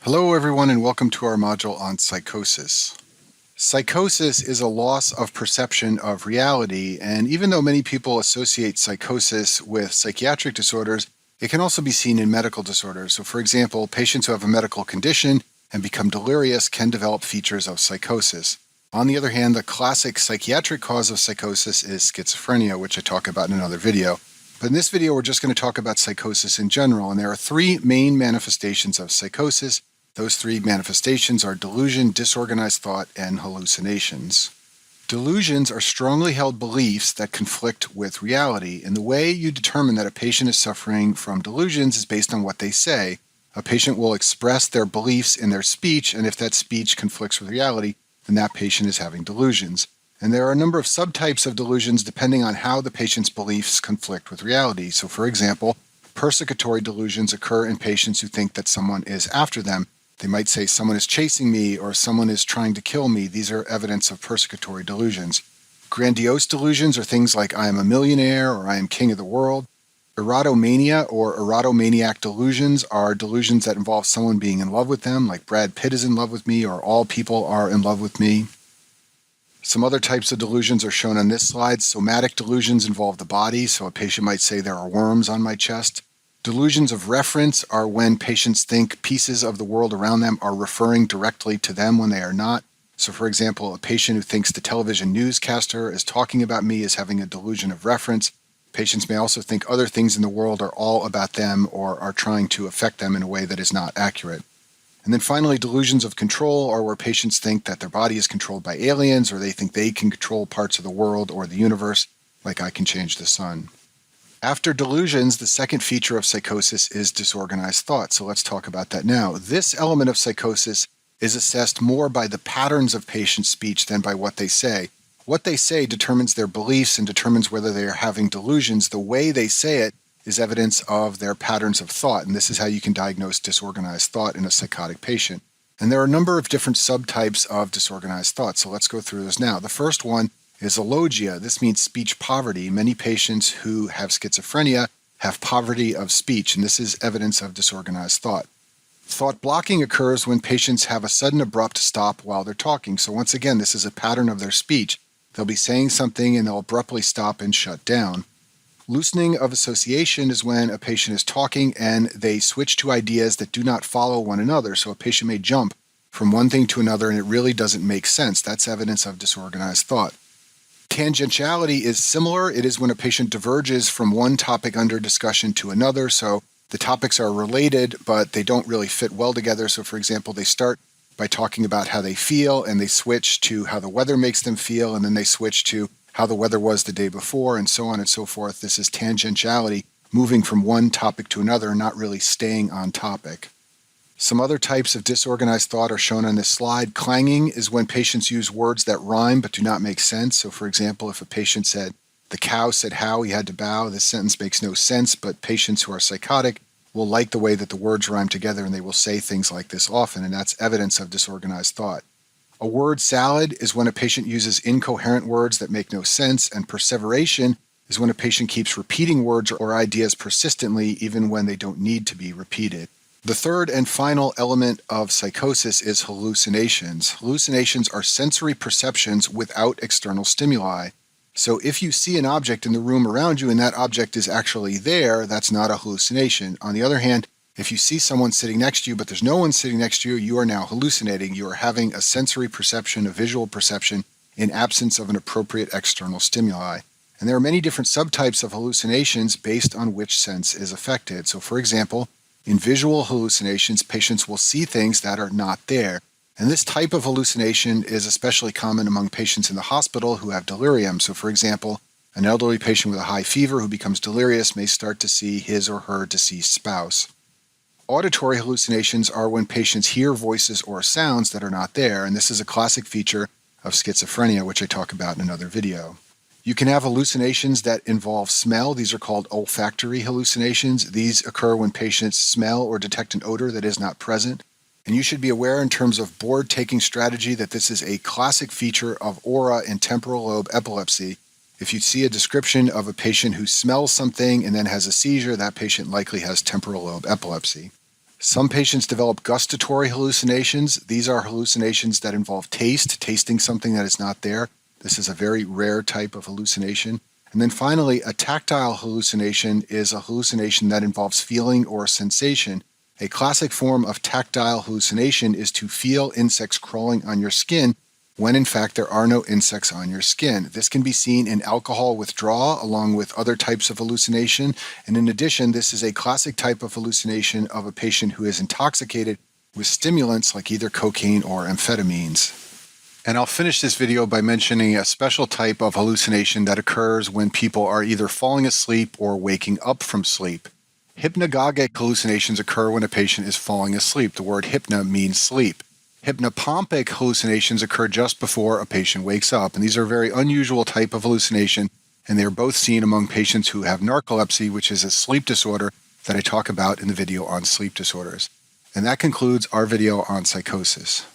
Hello, everyone, and welcome to our module on psychosis. Psychosis is a loss of perception of reality, and even though many people associate psychosis with psychiatric disorders, it can also be seen in medical disorders. So, for example, patients who have a medical condition and become delirious can develop features of psychosis. On the other hand, the classic psychiatric cause of psychosis is schizophrenia, which I talk about in another video. But in this video, we're just going to talk about psychosis in general, and there are three main manifestations of psychosis. Those three manifestations are delusion, disorganized thought, and hallucinations. Delusions are strongly held beliefs that conflict with reality, and the way you determine that a patient is suffering from delusions is based on what they say. A patient will express their beliefs in their speech, and if that speech conflicts with reality, then that patient is having delusions. And there are a number of subtypes of delusions depending on how the patient's beliefs conflict with reality. So, for example, persecutory delusions occur in patients who think that someone is after them. They might say someone is chasing me or someone is trying to kill me. These are evidence of persecutory delusions. Grandiose delusions are things like I am a millionaire or I am king of the world. Erotomania or erotomaniac delusions are delusions that involve someone being in love with them, like Brad Pitt is in love with me or all people are in love with me. Some other types of delusions are shown on this slide. Somatic delusions involve the body, so a patient might say there are worms on my chest. Delusions of reference are when patients think pieces of the world around them are referring directly to them when they are not. So, for example, a patient who thinks the television newscaster is talking about me is having a delusion of reference. Patients may also think other things in the world are all about them or are trying to affect them in a way that is not accurate. And then finally, delusions of control are where patients think that their body is controlled by aliens or they think they can control parts of the world or the universe, like I can change the sun. After delusions, the second feature of psychosis is disorganized thought. So let's talk about that now. This element of psychosis is assessed more by the patterns of patient speech than by what they say. What they say determines their beliefs and determines whether they are having delusions. The way they say it is evidence of their patterns of thought, and this is how you can diagnose disorganized thought in a psychotic patient. And there are a number of different subtypes of disorganized thought, so let's go through those now. The first one is alogia. This means speech poverty. Many patients who have schizophrenia have poverty of speech, and this is evidence of disorganized thought. Thought blocking occurs when patients have a sudden abrupt stop while they're talking. So once again, this is a pattern of their speech. They'll be saying something and they'll abruptly stop and shut down. Loosening of association is when a patient is talking and they switch to ideas that do not follow one another. So a patient may jump from one thing to another and it really doesn't make sense. That's evidence of disorganized thought. Tangentiality is similar. It is when a patient diverges from one topic under discussion to another. So the topics are related, but they don't really fit well together. So, for example, they start by talking about how they feel, and they switch to how the weather makes them feel, and then they switch to how the weather was the day before, and so on and so forth. This is tangentiality, moving from one topic to another and not really staying on topic. Some other types of disorganized thought are shown on this slide. Clanging is when patients use words that rhyme but do not make sense. So, for example, if a patient said, the cow said how, he had to bow, this sentence makes no sense, but patients who are psychotic will like the way that the words rhyme together and they will say things like this often, and that's evidence of disorganized thought. A word salad is when a patient uses incoherent words that make no sense, and perseveration is when a patient keeps repeating words or ideas persistently even when they don't need to be repeated. The third and final element of psychosis is hallucinations. Hallucinations are sensory perceptions without external stimuli. So if you see an object in the room around you and that object is actually there, that's not a hallucination. On the other hand, if you see someone sitting next to you but there's no one sitting next to you, you are now hallucinating. You are having a sensory perception, a visual perception, in absence of an appropriate external stimuli. And there are many different subtypes of hallucinations based on which sense is affected. So, for example, in visual hallucinations, patients will see things that are not there. And this type of hallucination is especially common among patients in the hospital who have delirium. So, for example, an elderly patient with a high fever who becomes delirious may start to see his or her deceased spouse. Auditory hallucinations are when patients hear voices or sounds that are not there, and this is a classic feature of schizophrenia, which I talk about in another video. You can have hallucinations that involve smell. These are called olfactory hallucinations. These occur when patients smell or detect an odor that is not present. And you should be aware in terms of board-taking strategy that this is a classic feature of aura and temporal lobe epilepsy. If you see a description of a patient who smells something and then has a seizure, that patient likely has temporal lobe epilepsy. Some patients develop gustatory hallucinations. These are hallucinations that involve taste, tasting something that is not there. This is a very rare type of hallucination. And then finally, a tactile hallucination is a hallucination that involves feeling or sensation. A classic form of tactile hallucination is to feel insects crawling on your skin when in fact there are no insects on your skin. This can be seen in alcohol withdrawal along with other types of hallucination. And in addition, this is a classic type of hallucination of a patient who is intoxicated with stimulants like either cocaine or amphetamines. And I'll finish this video by mentioning a special type of hallucination that occurs when people are either falling asleep or waking up from sleep. Hypnagogic hallucinations occur when a patient is falling asleep. The word hypna means sleep. Hypnopompic hallucinations occur just before a patient wakes up, and these are a very unusual type of hallucination, and they are both seen among patients who have narcolepsy, which is a sleep disorder that I talk about in the video on sleep disorders. And that concludes our video on psychosis.